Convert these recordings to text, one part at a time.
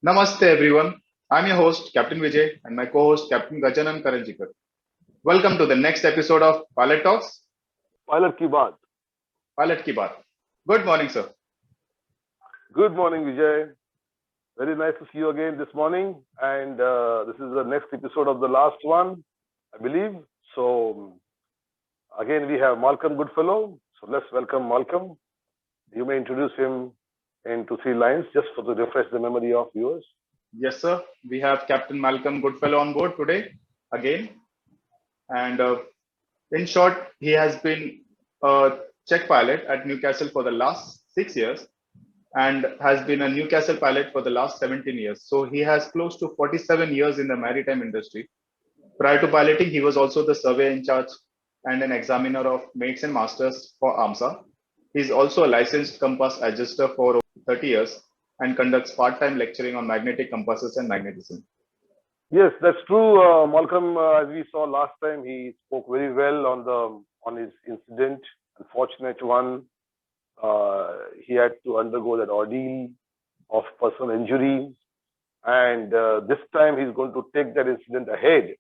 Namaste everyone. I'm your host Captain Vijay and my co-host Captain Gajanan Karanjikar. Welcome to the next episode of Pilot Talks, Pilot ki baat. Pilot Ki Baat. Good morning, sir. Good morning, Vijay. Very nice to see you again this morning. And this is the next episode of the last one, I believe. So, again, we have Malcolm Goodfellow. So, let's welcome Malcolm. You may introduce him in 2-3 lines just for to refresh the memory of viewers. Yes, sir. We have Captain Malcolm Goodfellow on board today again. And in short, he has been a check pilot at Newcastle for the last 6 years and has been a Newcastle pilot for the last 17 years. So he has close to 47 years in the maritime industry. Prior to piloting, he was also the surveyor in charge and an examiner of mates and masters for AMSA. He's also a licensed compass adjuster for over 30 years and conducts part-time lecturing on magnetic compasses and magnetism. Yes, that's true, Malcolm. As we saw last time, he spoke very well on his incident, unfortunate one. He had to undergo that ordeal of personal injury, and this time he's going to take that incident ahead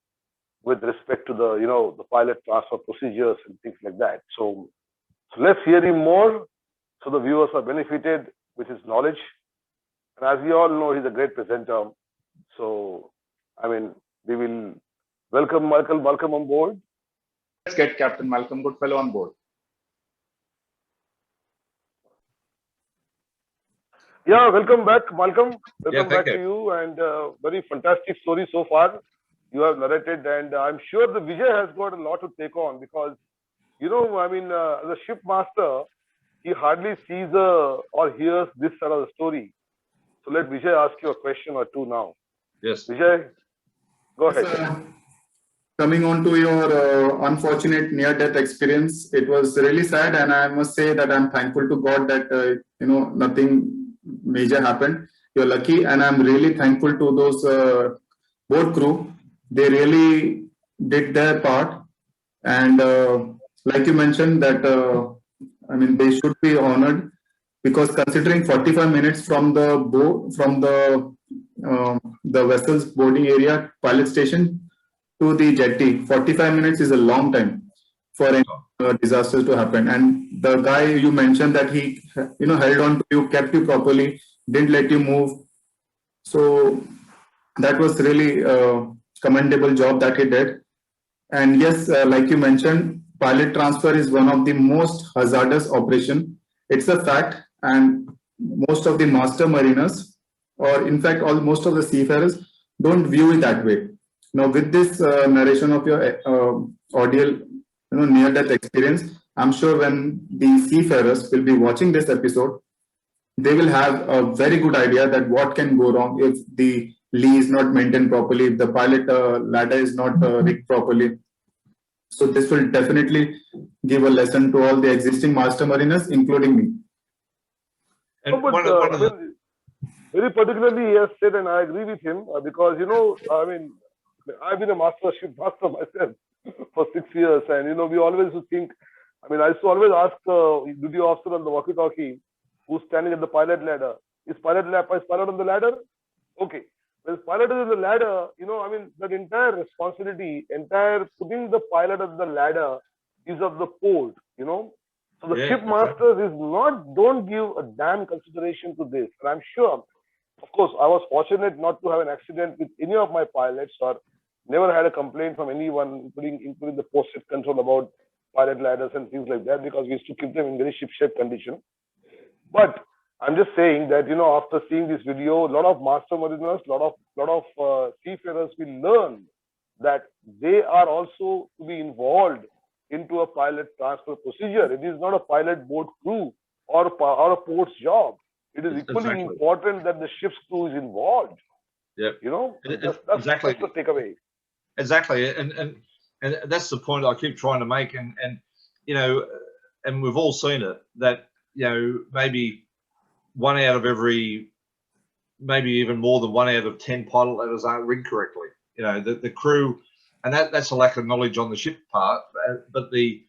with respect to the pilot transfer procedures and things like that. So let's hear him more, so the viewers are benefited with his knowledge. And as we all know, he's a great presenter. So, I mean, we will welcome Malcolm on board. Let's get Captain Malcolm Goodfellow on board. Yeah, welcome back, Malcolm. Welcome back you. to you, and very fantastic story so far you have narrated. And I'm sure the Vijay has got a lot to take on because, as a ship master, he hardly sees or hears this side of the story. So let Vijay ask you a question or two now. Yes. Vijay, go ahead. Coming on to your unfortunate near-death experience, it was really sad, and I must say that I'm thankful to God that nothing major happened. You're lucky, and I'm really thankful to those boat crew. They really did their part, and like you mentioned that they should be honored because considering 45 minutes from the boat from the vessel's boarding area, pilot station to the jetty, 45 minutes is a long time for any disaster to happen. And the guy you mentioned that he held on to you, kept you properly, didn't let you move. So that was really a commendable job that he did. And yes, like you mentioned, pilot transfer is one of the most hazardous operation. It's a fact, and most of the master mariners, or in fact, most of the seafarers, don't view it that way. Now, with this narration of your ordeal, near-death experience, I'm sure when the seafarers will be watching this episode, they will have a very good idea that what can go wrong if the lee is not maintained properly, if the pilot ladder is not rigged properly. So this will definitely give a lesson to all the existing master mariners, including me. And very particularly, he has said, and I agree with him, because, I've been a ship master myself for 6 years, and, we always think, I used to always ask the duty officer on the walkie-talkie who's standing at the pilot ladder, is pilot on the ladder? Okay. When pilot is on the ladder, that entire responsibility, putting the pilot on the ladder is of the port, So the ship masters don't give a damn consideration to this. And I'm sure, of course, I was fortunate not to have an accident with any of my pilots or never had a complaint from anyone, including the post-ship control about pilot ladders and things like that, because we used to keep them in very ship-shape condition. But I'm just saying that, after seeing this video, a lot of master mariners, a lot of seafarers will learn that they are also to be involved into a pilot transfer procedure. It is not a pilot boat crew or a port's job. It is equally important that the ship's crew is involved. Yeah. That's Exactly. the takeaway. Exactly. And that's the point I keep trying to make. And we've all seen it, that, maybe one out of every, maybe even more than 1 out of 10 pilot ladders aren't rigged correctly. The crew, and that's a lack of knowledge on the ship part, but the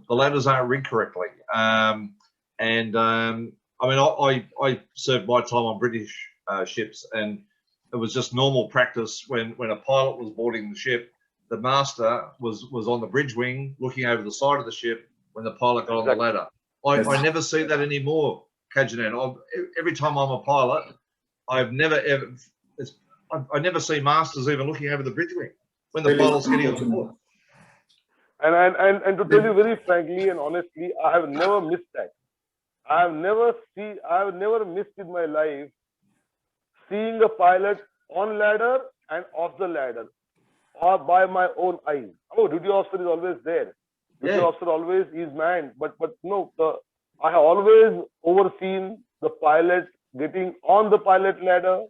ladders aren't rigged correctly. I served my time on British ships, and it was just normal practice when a pilot was boarding the ship, the master was on the bridge wing looking over the side of the ship when the pilot got on the ladder. I never see that anymore, Kajanan. Every time I'm a pilot, I've never ever I never see masters even looking over the bridge wing when the pilot's getting on board. And to tell you very frankly and honestly, I have never missed that. I have never missed in my life seeing a pilot on ladder and off the ladder, or by my own eyes. Oh, duty officer is always there. Duty officer always is manned, but no, I have always overseen the pilot getting on the pilot ladder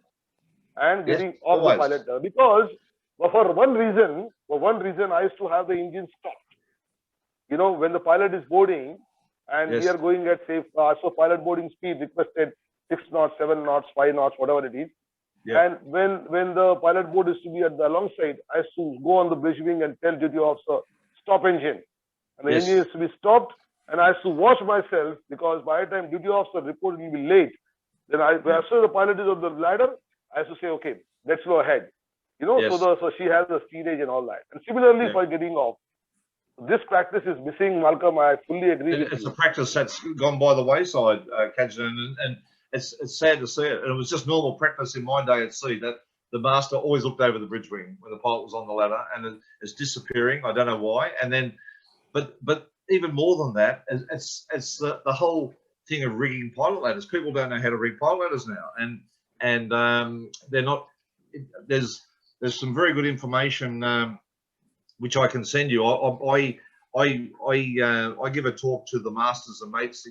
and getting off the pilot ladder, because for one reason I used to have the engine stopped. You know, when the pilot is boarding and we are going at say so pilot boarding speed requested 6 knots, 7 knots, 5 knots, whatever it is. And when the pilot board is to be at the alongside, I used to go on the bridge wing and tell duty officer, stop engine. And the engine is to be stopped, and I used to watch myself, because by the time duty officer report will be late, then after the pilot is on the ladder, I used to say, okay, let's go ahead. You know, so she has the steerage and all that. And similarly for getting off, this practice is missing, Malcolm. I fully agree with you. It's a practice that's gone by the wayside, Kajanan, and it's sad to see it. And it was just normal practice in my day at sea that the master always looked over the bridge wing when the pilot was on the ladder, and it's disappearing. I don't know why. And then, but even more than that, it's the whole thing of rigging pilot ladders. People don't know how to rig pilot ladders now, and they're not. There's some very good information which I can send you. I give a talk to the Masters and Mates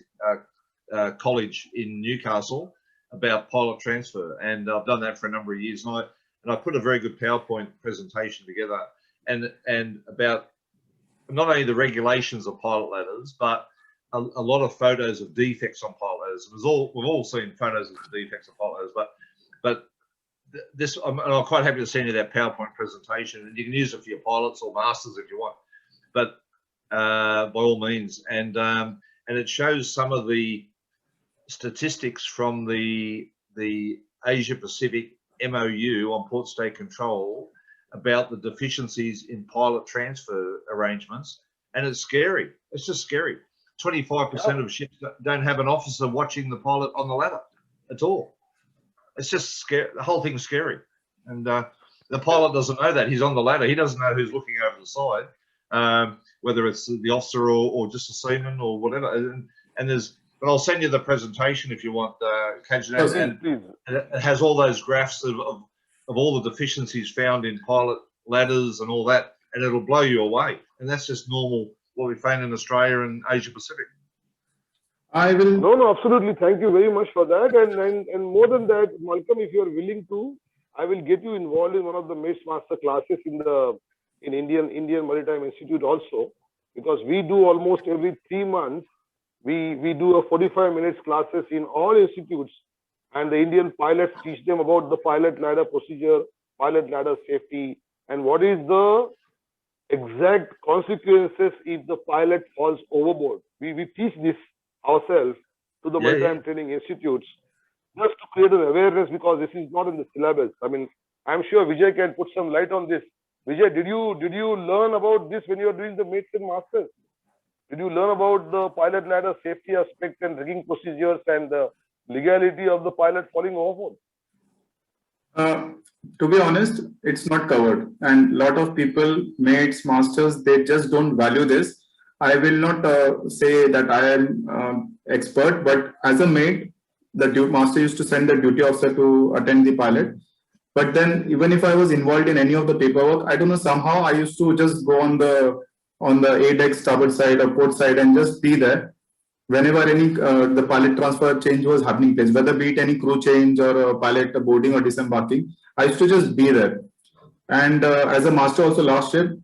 College in Newcastle about pilot transfer, and I've done that for a number of years. And I put a very good PowerPoint presentation together, and about not only the regulations of pilot ladders, but a lot of photos of defects on pilot ladders. We've all seen photos of the defects of pilot ladders, but this, and I'm quite happy to send you that PowerPoint presentation, and you can use it for your pilots or masters if you want, but by all means. And it shows some of the statistics from the Asia Pacific MOU on port state control about the deficiencies in pilot transfer arrangements, and it's scary. It's just scary. 25% of ships don't have an officer watching the pilot on the ladder at all. It's just scary. The whole thing's scary, and the pilot doesn't know that. He's on the ladder. He doesn't know who's looking over the side, whether it's the officer or just a seaman or whatever. And but I'll send you the presentation if you want, Kajanan. And it has all those graphs of all the deficiencies found in pilot ladders and all that, and it'll blow you away. And that's just normal what we find in Australia and Asia Pacific. I will. No, absolutely. Thank you very much for that. And more than that, Malcolm, if you are willing to, I will get you involved in one of the Mates Master classes in Indian Maritime Institute also, because we do almost every 3 months. We do a 45 minutes classes in all institutes, and the Indian pilots teach them about the pilot ladder procedure, pilot ladder safety, and what is the exact consequences if the pilot falls overboard. We teach this ourselves to the maritime training institutes, just to create an awareness, because this is not in the syllabus. I mean, I'm sure Vijay can put some light on this. Vijay, did you learn about this when you were doing the Mates and Masters? Did you learn about the pilot ladder safety aspect and rigging procedures and the legality of the pilot falling overboard? To be honest, it's not covered, and a lot of people, mates, masters, they just don't value this. I will not say that I am expert, but as a mate, the master used to send the duty officer to attend the pilot. But then, even if I was involved in any of the paperwork, I don't know, somehow I used to just go on the A deck starboard side or port side and just be there whenever any the pilot transfer change was happening place, whether be it any crew change or pilot boarding or disembarking. I used to just be there. And as a master also last year,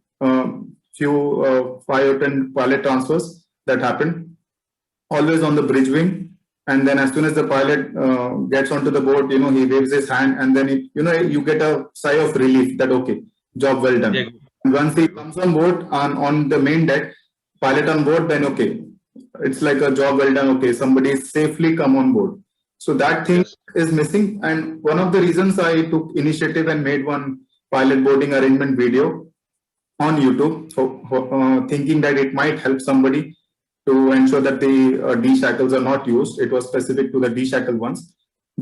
few 5 or 10 pilot transfers that happened, always on the bridge wing. And then as soon as the pilot gets onto the boat, he waves his hand, and then you get a sigh of relief that okay, job well done. Yeah. Once he comes on board on the main deck, pilot on board, then okay, it's like a job well done. Okay, somebody safely come on board. So that thing Yes. is missing. And one of the reasons I took initiative and made one pilot boarding arrangement video on YouTube, thinking that it might help somebody to ensure that the D shackles are not used. It was specific to the D shackle ones.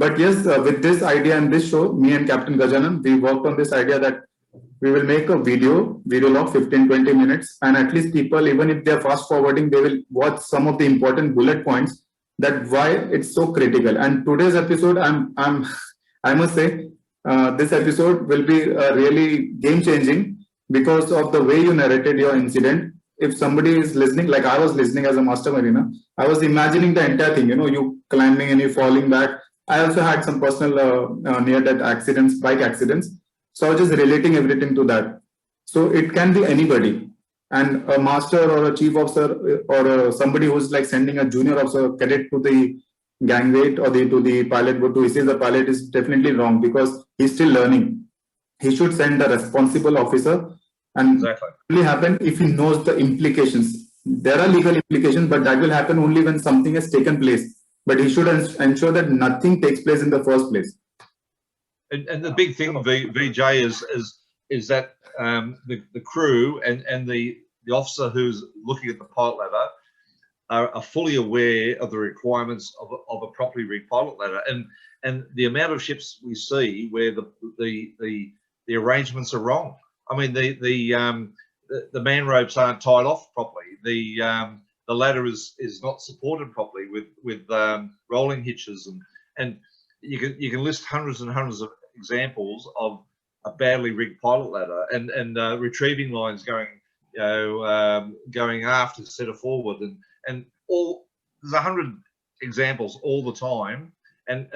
But yes, with this idea and this show, me and Captain Gajanan, we worked on this idea that we will make a video log 15-20 minutes, and at least people, even if they're fast forwarding, they will watch some of the important bullet points that why it's so critical. And today's episode, I must say, this episode will be really game changing because of the way you narrated your incident. If somebody is listening, like I was listening as a master mariner, I was imagining the entire thing, you climbing and you falling back. I also had some personal near-death accidents, bike accidents. So I was just relating everything to that. So it can be anybody. And a master or a chief officer or somebody who's like sending a junior officer cadet to the gangway or to the pilot boat to assist the pilot is definitely wrong because he's still learning. He should send a responsible officer, and Exactly. it will happen if he knows the implications. There are legal implications, but that will happen only when something has taken place. But he should ensure that nothing takes place in the first place. And the big thing, VJ, is that the crew and the officer who's looking at the pilot ladder are fully aware of the requirements of a properly rigged pilot ladder, and the amount of ships we see where the arrangements are wrong. I mean, the man ropes aren't tied off properly. The ladder is not supported properly with rolling hitches, and you can list hundreds and hundreds of examples of a badly rigged pilot ladder and retrieving lines going aft instead of forward, and all there's 100 examples all the time, and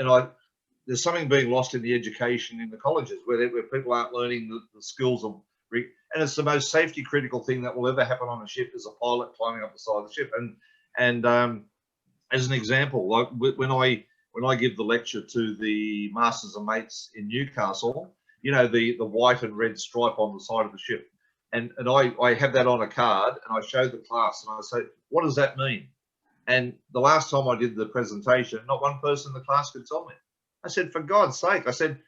there's something being lost in the education in the colleges where people aren't learning the skills of and it's the most safety critical thing that will ever happen on a ship is a pilot climbing up the side of the ship. And as an example, like when I give the lecture to the masters and mates in Newcastle, the white and red stripe on the side of the ship, and I have that on a card and I show the class and I say, what does that mean? And the last time I did the presentation, not one person in the class could tell me. I said, for God's sake, I said,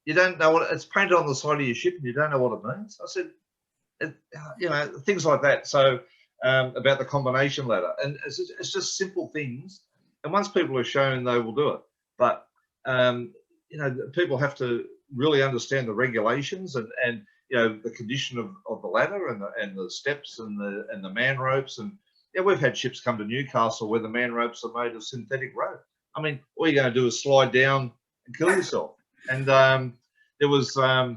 you don't know what it's painted on the side of your ship and you don't know what it means. I said, things like that. So about the combination ladder, and it's just simple things. And once people are shown, they will do it. But people have to really understand the regulations and the condition of the ladder and the steps and the man ropes. And we've had ships come to Newcastle where the man ropes are made of synthetic rope. I mean, all you're going to do is slide down and kill yourself. And there was a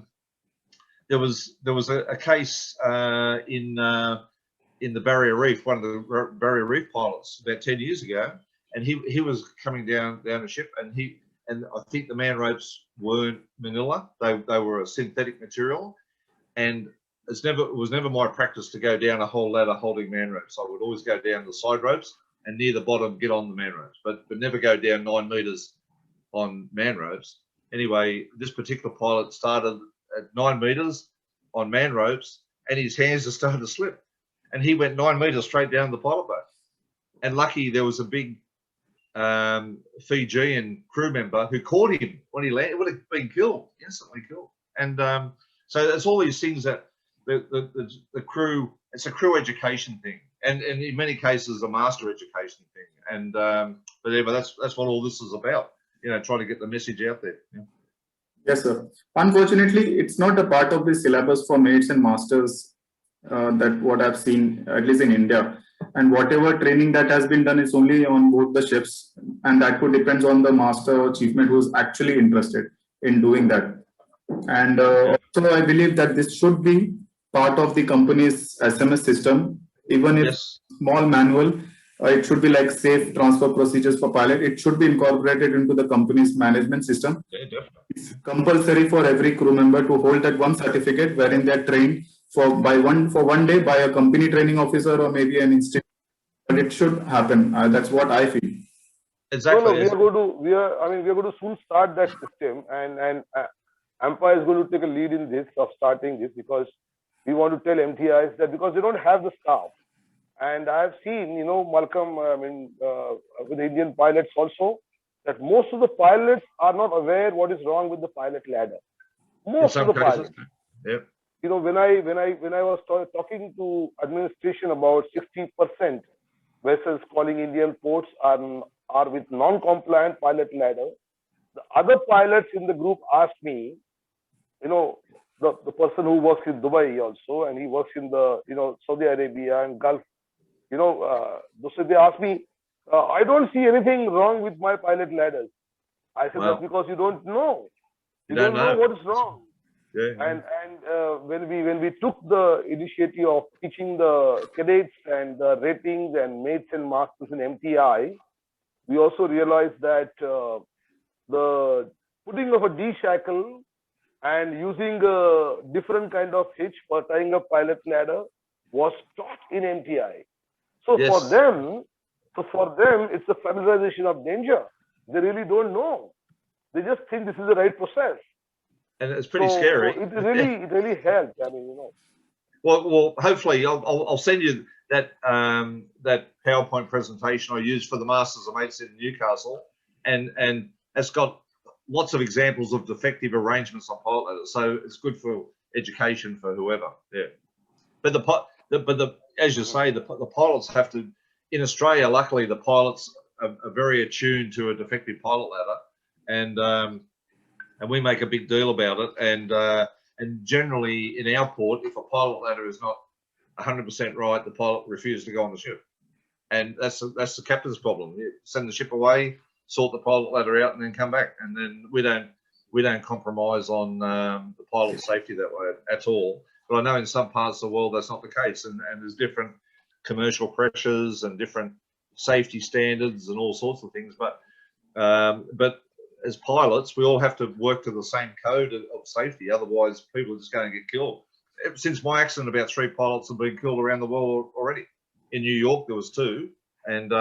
case in the Barrier Reef, one of the Barrier Reef pilots about 10 years ago, and he was coming down a ship, and I think the man ropes weren't manila; they were a synthetic material, and it was never my practice to go down a whole ladder holding man ropes. I would always go down the side ropes and near the bottom get on the man ropes, but never go down 9 meters on man ropes. Anyway, this particular pilot started at 9 meters on man ropes, and his hands just started to slip, and he went 9 meters straight down the pilot boat. And lucky there was a big Fijian crew member who caught him when he landed. It would have been killed, instantly killed. And so it's all these things that the crew, it's a crew education thing, and in many cases a master education thing. And but anyway, that's what all this is about. Trying to get the message out there. Yeah. Yes, sir. Unfortunately, it's not a part of the syllabus for mates and masters that what I've seen, at least in India. And whatever training that has been done is only on board the ships, and that could depends on the master or chief mate who's actually interested in doing that. And also, I believe that this should be part of the company's SMS system, even if small manual. It should be like safe transfer procedures for pilot. It should be incorporated into the company's management system. Yeah, definitely. It's compulsory for every crew member to hold that one certificate wherein they're trained for one day by a company training officer or maybe an institute. But it should happen. That's what I feel. Exactly. No, we are going to soon start that system, and AMPA is going to take a lead in this of starting this, because we want to tell MTIs that because they don't have the staff. And I have seen, Malcolm, with the Indian pilots also, that most of the pilots are not aware what is wrong with the pilot ladder. In Most of some the cases. pilots. Yep. You know, when I was talking to administration about 60% vessels calling Indian ports are with non-compliant pilot ladder, the other pilots in the group asked me, you know, the person who works in Dubai also, and he works in the, you know, Saudi Arabia and Gulf, you know, so they asked me, I don't see anything wrong with my pilot ladders. I said, Wow. that's because you don't know. You don't don't know. what is wrong. Yeah. And when we took the initiative of teaching the cadets and the ratings and mates and masters in MTI, we also realized that the putting of a D shackle and using a different kind of hitch for tying a pilot ladder was taught in MTI. So Yes. for them, it's a familiarization of danger. They really don't know. They just think this is the right process. And it's pretty scary. So it really helps. I mean, you know. Well, hopefully I'll send you that that PowerPoint presentation I used for the Masters of Mates in Newcastle, and it's got lots of examples of defective arrangements on pilot ladders. So it's good for education for whoever. Yeah. But as you say, the pilots have to. In Australia, luckily, the pilots are very attuned to a defective pilot ladder, and we make a big deal about it. And generally, in our port, if a pilot ladder is not 100% right, the pilot refuses to go on the ship, and that's the captain's problem. You send the ship away, sort the pilot ladder out, and then come back. And then we don't compromise on the pilot's safety that way at all. But I know in some parts of the world that's not the case, and there's different commercial pressures and different safety standards and all sorts of things. But as pilots, we all have to work to the same code of safety. Otherwise, people are just going to get killed. Since my accident, about 3 pilots have been killed around the world already. In New York, there was 2, and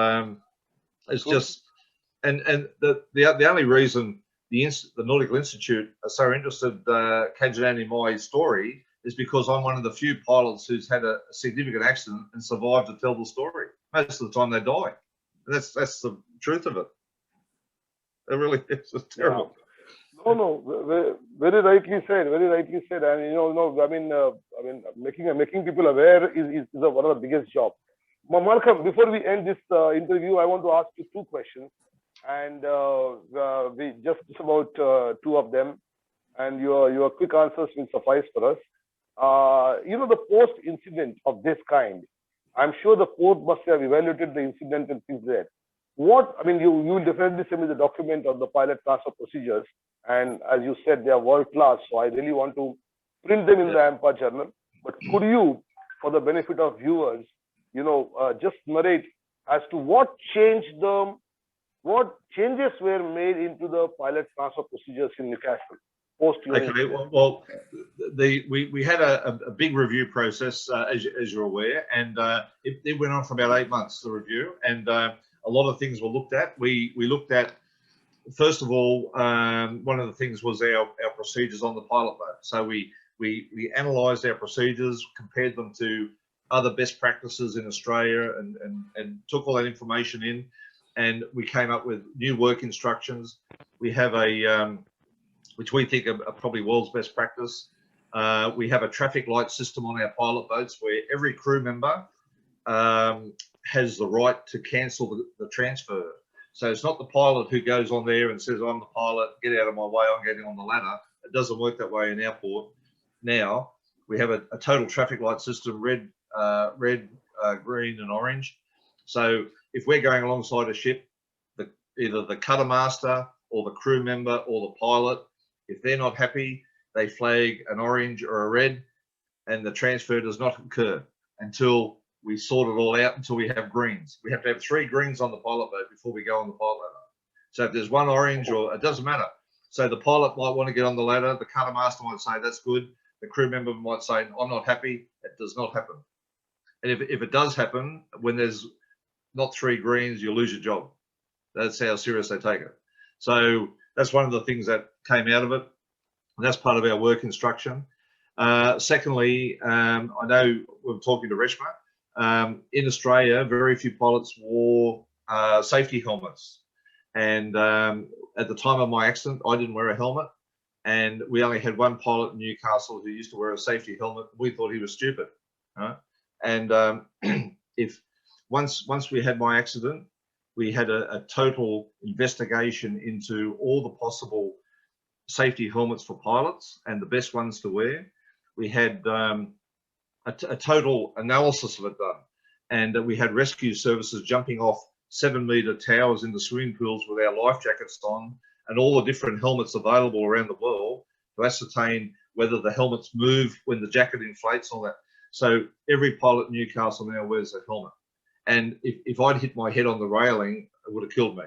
it's just and the only reason the Nautical Institute are so interested, Kajan, in my story is because I'm one of the few pilots who's had a significant accident and survived to tell the story. Most of the time they die. And that's the truth of it. It really is terrible. Yeah. No, very rightly said. Very rightly said. And I mean, making people aware is one of the biggest jobs. Malcolm, before we end this interview, I want to ask you 2 questions, and we just about 2 of them, and your quick answers will suffice for us. The post incident of this kind, I'm sure the court must have evaluated the incident and things there. You will definitely send me the document on the pilot transfer procedures, and as you said, they are world class, so I really want to print them in the AMPA journal. But could you, for the benefit of viewers, just narrate as to what changes were made into the pilot transfer procedures in Newcastle post your incident? Well, we had a big review process, as you're aware, and it went on for about 8 months, the review, and a lot of things were looked at. We looked at, first of all, one of the things was our procedures on the pilot boat. So we analysed our procedures, compared them to other best practices in Australia, and took all that information in, and we came up with new work instructions. We have which we think are probably world's best practice. We have a traffic light system on our pilot boats where every crew member has the right to cancel the transfer. So it's not the pilot who goes on there and says, I'm the pilot, get out of my way, I'm getting on the ladder. It doesn't work that way in our port. Now, we have a total traffic light system, red, green and orange. So if we're going alongside a ship, either the cutter master or the crew member or the pilot, if they're not happy, they flag an orange or a red, and the transfer does not occur until we sort it all out, until we have greens. We have to have 3 greens on the pilot boat before we go on the pilot ladder. So if there's 1 orange, or it doesn't matter. So the pilot might want to get on the ladder, the cutter master might say, that's good. The crew member might say, I'm not happy. It does not happen. And if it does happen, when there's not 3 greens, you lose your job. That's how serious they take it. So that's one of the things that came out of it. And that's part of our work instruction. Secondly, I know we're talking to Reshma. In Australia, very few pilots wore safety helmets. And at the time of my accident, I didn't wear a helmet, and we only had one pilot in Newcastle who used to wear a safety helmet. We thought he was stupid, right? And if once we had my accident, we had a total investigation into all the possible safety helmets for pilots and the best ones to wear. We had a total analysis of it done, and we had rescue services jumping off 7-meter towers into swimming pools with our life jackets on, and all the different helmets available around the world to ascertain whether the helmets move when the jacket inflates, all that. So every pilot in Newcastle now wears a helmet. And if I'd hit my head on the railing, it would have killed me.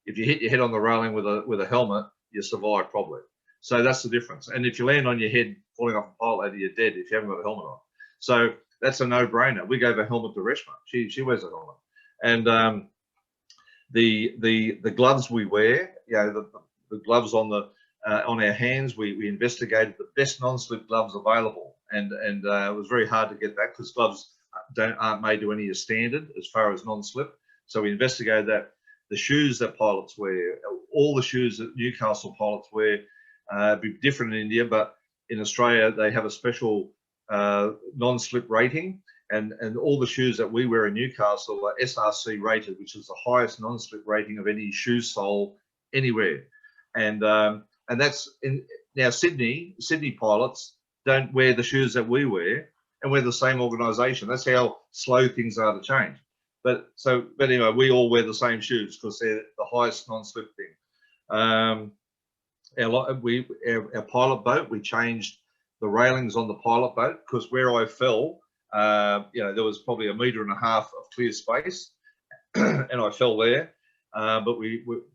If you hit your head on the railing with a helmet, you survive probably. So that's the difference. And if you land on your head falling off a pole ladder, you're dead if you haven't got a helmet on. So that's a no-brainer. We gave a helmet to Reshma. She wears a helmet. And the gloves we wear, you know, the gloves on our hands, we investigated the best non-slip gloves available, and it was very hard to get that because gloves aren't made to any standard as far as non-slip. So we investigated that. The shoes that pilots wear, all the shoes that Newcastle pilots wear, be different in India, but in Australia they have a special non-slip rating, and all the shoes that we wear in Newcastle are SRC rated, which is the highest non-slip rating of any shoe sole anywhere. And that's in now Sydney pilots don't wear the shoes that we wear, and we're the same organisation. That's how slow things are to change. But anyway, we all wear the same shoes because they're the highest non-slip thing. Our pilot boat, we changed the railings on the pilot boat because where I fell, you know, there was probably 1.5 meters of clear space, and I fell there. But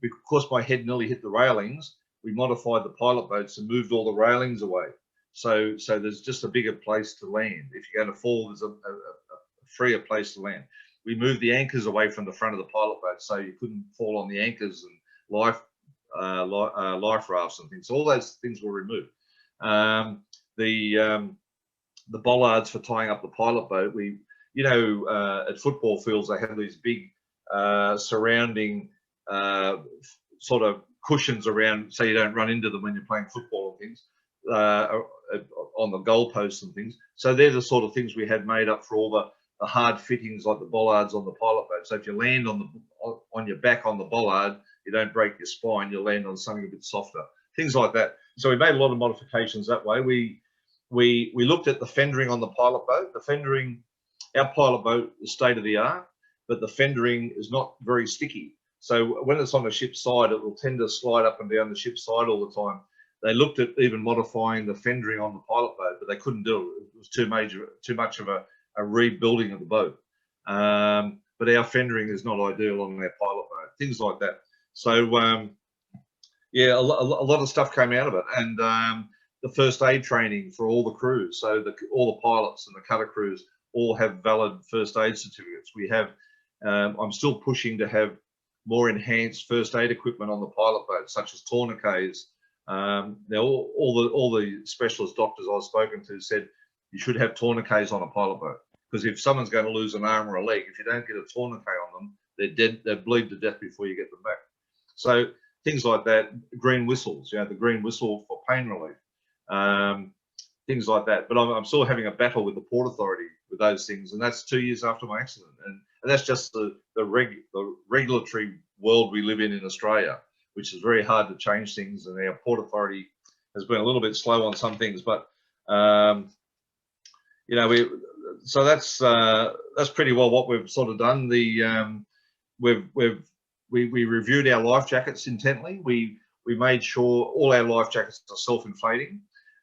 because my head nearly hit the railings, we modified the pilot boats and moved all the railings away. So there's just a bigger place to land. If you're going to fall, there's a freer place to land. We moved the anchors away from the front of the pilot boat so you couldn't fall on the anchors and life rafts and things. So all those things were removed. The bollards for tying up the pilot boat, at football fields they have these big surrounding sort of cushions around so you don't run into them when you're playing football and things, on the goalposts and things. So they're the sort of things we had made up for all the hard fittings like the bollards on the pilot boat. So if you land on your back on the bollard, you don't break your spine, you land on something a bit softer, things like that. So we made a lot of modifications that way. We looked at the fendering on the pilot boat. The fendering, our pilot boat is state of the art, but the fendering is not very sticky. So when it's on the ship's side, it will tend to slide up and down the ship's side all the time. They looked at even modifying the fendering on the pilot boat, but they couldn't do it. It was too much of a rebuilding of the boat. But our fendering is not ideal on our pilot boat, things like that. So yeah, a lot of stuff came out of it, and the first aid training for all the crews. So all the pilots and the cutter crews all have valid first aid certificates. We have. I'm still pushing to have more enhanced first aid equipment on the pilot boat, such as tourniquets. Now, all the specialist doctors I've spoken to said you should have tourniquets on a pilot boat, because if someone's going to lose an arm or a leg, if you don't get a tourniquet on them, they're dead. They bleed to death before you get them back. So things like that, green whistles, the green whistle for pain relief, things like that. But I'm still having a battle with the Port Authority with those things, and that's 2 years after my accident. And that's just the regulatory world we live in Australia, which is very hard to change things. And our Port Authority has been a little bit slow on some things, but so that's pretty well what we've sort of done. We reviewed our life jackets intently. We made sure all our life jackets are self-inflating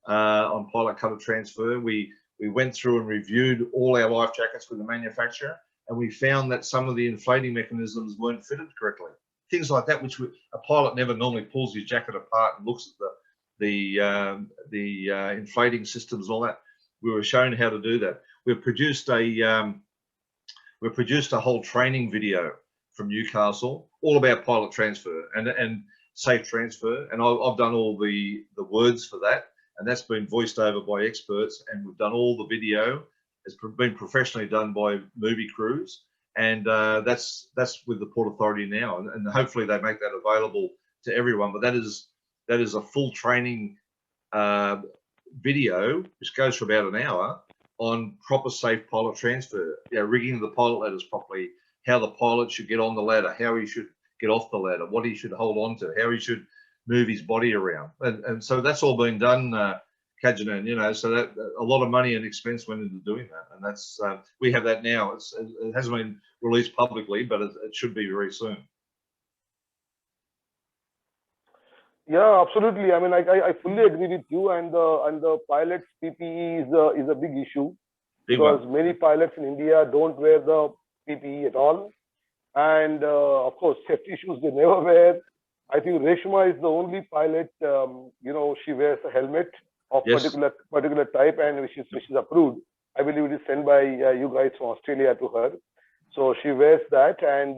on pilot cutter transfer. We went through and reviewed all our life jackets with the manufacturer, and we found that some of the inflating mechanisms weren't fitted correctly. Things like that, which a pilot never normally pulls his jacket apart and looks at the inflating systems and all that. We were shown how to do that. We've produced a whole training video from Newcastle, all about pilot transfer and safe transfer, and I've done all the words for that, and that's been voiced over by experts, and we've done all the video. It's been professionally done by movie crews, and that's with the Port Authority now, and hopefully they make that available to everyone. But that is a full training video, which goes for about an hour, on proper safe pilot transfer, rigging the pilot ladders properly, how the pilot should get on the ladder, how he should get off the ladder, what he should hold on to, how he should move his body around. And so that's all been done, Kajanan, so that a lot of money and expense went into doing that. And that's, we have that now. It hasn't been released publicly, but it should be very soon. Yeah, absolutely. I mean, I fully agree with you. And the pilots' PPE is a big issue, because many pilots in India don't wear the PPE at all. And of course, safety shoes they never wear. I think Reshma is the only pilot, she wears a helmet of particular type, and which is approved. I believe it is sent by you guys from Australia to her. So she wears that, and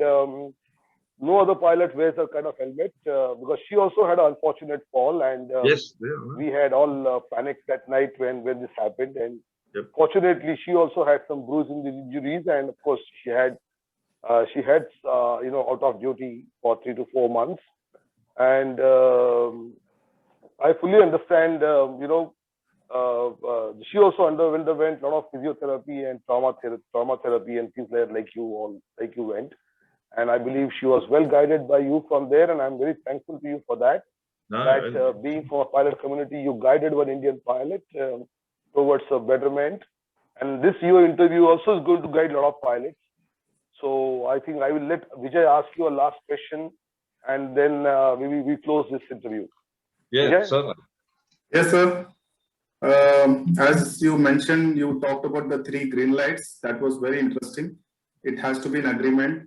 no other pilot wears that kind of helmet, because she also had an unfortunate fall, and we had all panicked that night when this happened. And fortunately, she also had some bruising injuries, and of course, she had out of duty for 3 to 4 months. And I fully understand, she also underwent a lot of physiotherapy and trauma therapy and things like you went. And I believe she was well guided by you from there, and I'm very thankful to you for that. Being from a pilot community, you guided one Indian pilot towards a betterment. And this your interview also is going to guide a lot of pilots. So I think I will let Vijay ask you a last question, and then maybe we close this interview. Yeah, Vijay? certainly. Yes, sir. As you mentioned, you talked about the 3 green lights. That was very interesting. It has to be an agreement.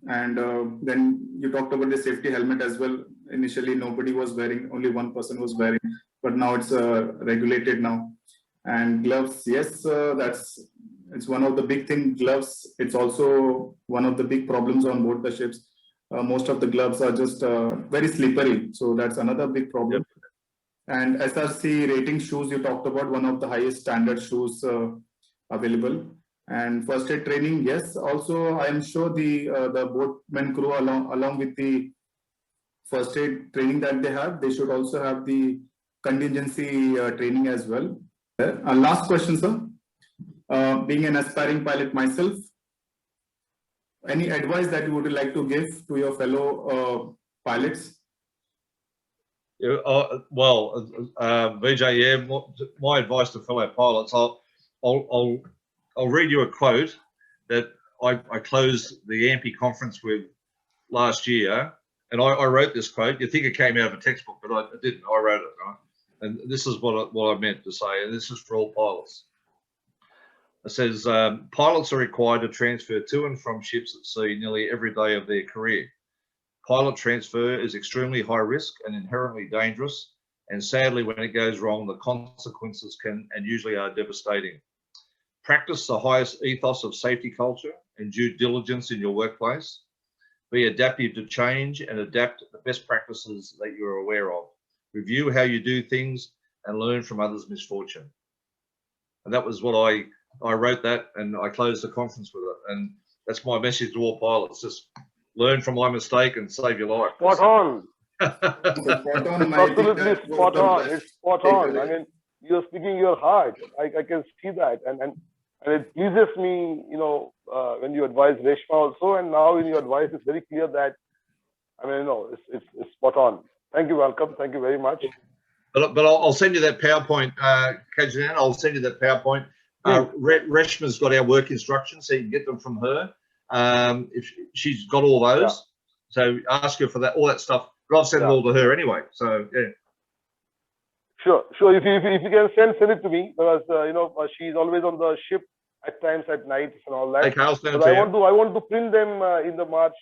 And then you talked about the safety helmet as well. Initially, nobody was wearing, only one person was wearing, but now it's regulated now. And gloves, yes, it's one of the big things. Gloves, it's also one of the big problems on board the ships. Most of the gloves are just very slippery. So that's another big problem. And SRC rating shoes, you talked about, one of the highest standard shoes available. And first aid training, yes. Also, I am sure the boatman crew along with the first aid training that they have, they should also have the contingency training as well. Last question, sir. Being an aspiring pilot myself, any advice that you would like to give to your fellow pilots? Vijay, my advice to fellow pilots, I'll read you a quote that I closed the AMPI conference with last year, and I wrote this quote. You think it came out of a textbook, but I didn't. I wrote it, right? And this is what I meant to say, and this is for all pilots. It says, pilots are required to transfer to and from ships at sea nearly every day of their career. Pilot transfer is extremely high risk and inherently dangerous, and sadly, when it goes wrong, the consequences can and usually are devastating. Practice the highest ethos of safety culture and due diligence in your workplace. Be adaptive to change and adapt the best practices that you're aware of. Review how you do things and learn from others' misfortune. And that was what I wrote that, and I closed the conference with it. And that's my message to all pilots. Just learn from my mistake and save your life. Spot on. Spot on. Absolutely spot on. It's spot on. I mean, you're speaking your heart. I can see that. And it pleases me, when you advise Reshma also, and now in your advice, it's very clear that, it's spot on. Thank you, welcome. Thank you very much. But I'll send you that PowerPoint, Kajanan. I'll send you that PowerPoint. Reshma's got our work instructions, so you can get them from her. If she's got all those, so ask her for that, all that stuff. But I've sent it all to her anyway. So yeah. Sure. If you can send it to me, because she's always on the ship at times at night and all that. Okay, I'll send it to you. I want to print them in the March.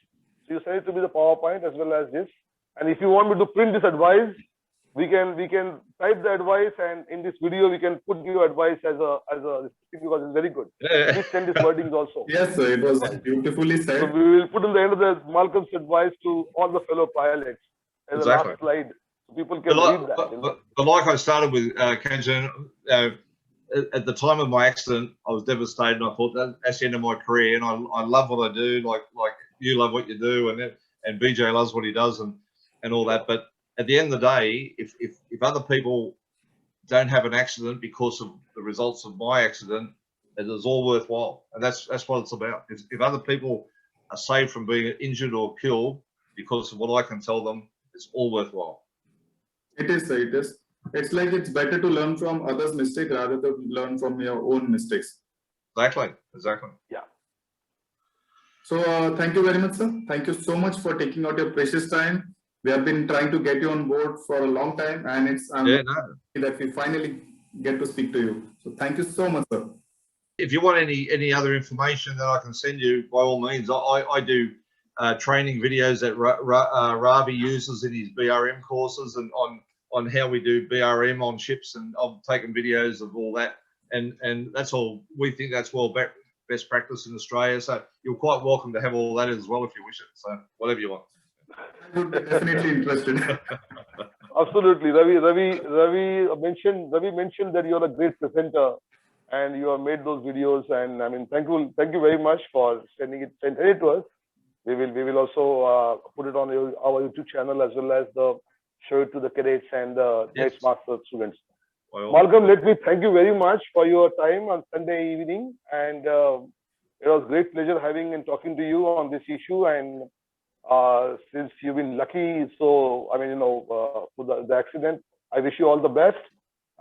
So you send it to me the PowerPoint as well as this. And if you want me to print this advice, we can type the advice, and in this video we can put your advice as a because it's very good. Yeah. Please send these wordings also. Yes, sir. It was beautifully said. So we will put in the end of the Malcolm's advice to all the fellow pilots as a last slide. People can read that. But like I started with, Kajanan, at the time of my accident, I was devastated. And I thought that's the end of my career, and I love what I do. Like you love what you do, and BJ loves what he does, and all that. But at the end of the day, if other people don't have an accident because of the results of my accident, it is all worthwhile, and that's what it's about. If other people are saved from being injured or killed because of what I can tell them, it's all worthwhile. It is, sir. It is. It's like it's better to learn from others' mistakes rather than learn from your own mistakes. Exactly. Yeah. So thank you very much, sir. Thank you so much for taking out your precious time. We have been trying to get you on board for a long time, and it's happy that we finally get to speak to you. So thank you so much, sir. If you want any other information that I can send you, by all means, I do training videos that Ravi uses in his BRM courses, and on how we do BRM on ships, and I've taken videos of all that, and that's all. We think that's best practice in Australia, so you're quite welcome to have all that as well if you wish it. So whatever you want. I would be definitely interested. Absolutely, Ravi mentioned that you're a great presenter, and you have made those videos. And I mean, thank you very much for sending it to us. We will also put it on our YouTube channel, as well as show it to the cadets and the Knights Master students. Malcolm, let me thank you very much for your time on Sunday evening, and it was great pleasure having and talking to you on this issue. And since you've been lucky, so I mean, for the accident, I wish you all the best.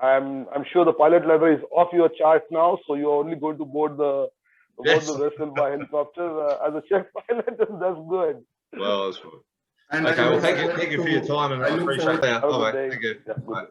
I'm sure the pilot level is off your chart now, so you're only going to board the vessel by helicopter as a chef pilot, and that's good. Well, that's good. And okay, well, thank you for your time, and I appreciate that. Have a good Bye-bye. day. Thank you. Yeah, Bye.